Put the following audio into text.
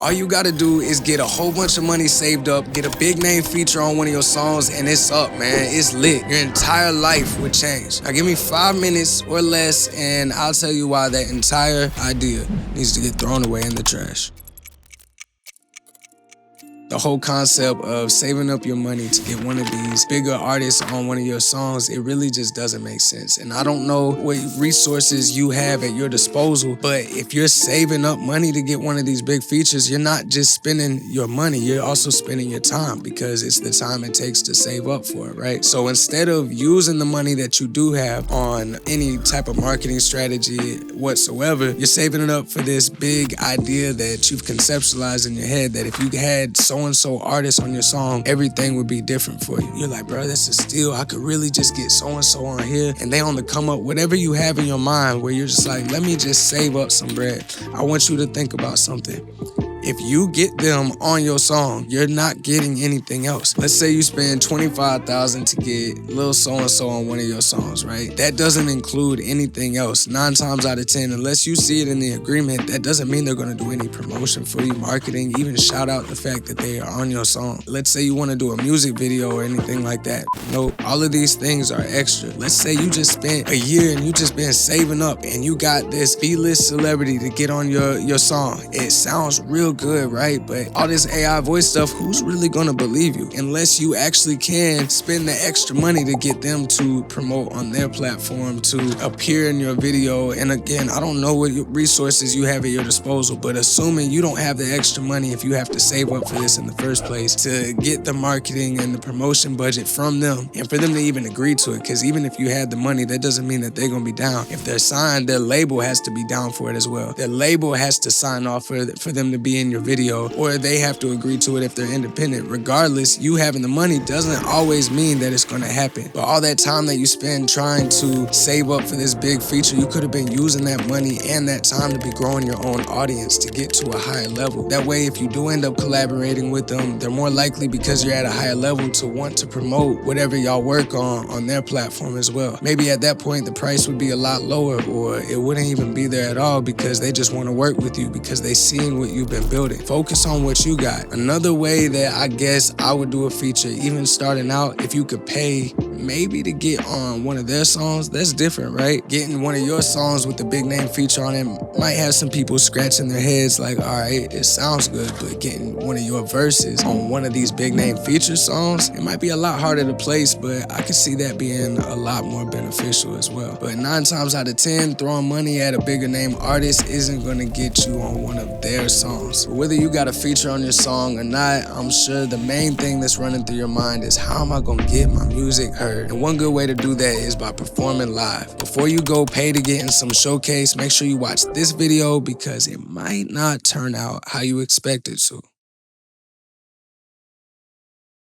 All you gotta do is get a whole bunch of money saved up, get a big name feature on one of your songs, and it's up, man. It's lit. Your entire life would change. Now give me 5 minutes or less, and I'll tell you why that entire idea needs to get thrown away in the trash. The whole concept of saving up your money to get one of these bigger artists on one of your songs, it really just doesn't make sense. And I don't know what resources you have at your disposal, but if you're saving up money to get one of these big features, you're not just spending your money, you're also spending your time, because it's the time it takes to save up for it, right? So instead of using the money that you do have on any type of marketing strategy whatsoever, you're saving it up for this big idea that you've conceptualized in your head, that if you had so-and-so artist on your song, everything would be different for you. You're like, bro, that's a steal. I could really just get so-and-so on here, and they on the come up. Whatever you have in your mind where you're just like, let me just save up some bread. I want you to think about something. If you get them on your song, you're not getting anything else. Let's say you spend $25,000 to get little so-and-so on one of your songs, right? That doesn't include anything else. 9 times out of 10, unless you see it in the agreement, that doesn't mean they're gonna do any promotion for you, marketing, even shout out the fact that they are on your song. Let's say you wanna do a music video or anything like that. Nope, all of these things are extra. Let's say you just spent a year and you just been saving up and you got this B-list celebrity to get on your song. It sounds real good, right? But all this AI voice stuff, who's really gonna believe you? Unless you actually can spend the extra money to get them to promote on their platform, to appear in your video. And again, I don't know what resources you have at your disposal, but assuming you don't have the extra money, if you have to save up for this in the first place, to get the marketing and the promotion budget from them, and for them to even agree to it, because even if you had the money, that doesn't mean that they're gonna be down. If they're signed, their label has to be down for it as well. Their label has to sign off for them to be in your video, or they have to agree to it if they're independent. Regardless, you having the money doesn't always mean that it's gonna happen. But all that time that you spend trying to save up for this big feature, you could have been using that money and that time to be growing your own audience to get to a higher level. That way, if you do end up collaborating with them, they're more likely, because you're at a higher level, to want to promote whatever y'all work on their platform as well. Maybe at that point, the price would be a lot lower, or it wouldn't even be there at all, because they just want to work with you because they seen what you've been building. Focus on what you got. Another way that I guess I would do a feature, even starting out, if you could pay maybe to get on one of their songs, that's different, right? Getting one of your songs with the big name feature on it might have some people scratching their heads like, all right, it sounds good, but getting one of your verses on one of these big name feature songs, it might be a lot harder to place, but I could see that being a lot more beneficial as well. But 9 times out of 10, throwing money at a bigger name artist isn't gonna get you on one of their songs. Whether you got a feature on your song or not, I'm sure the main thing that's running through your mind is, how am I gonna get my music heard? And one good way to do that is by performing live. Before you go pay to get in some showcase, make sure you watch this video, because it might not turn out how you expect it to.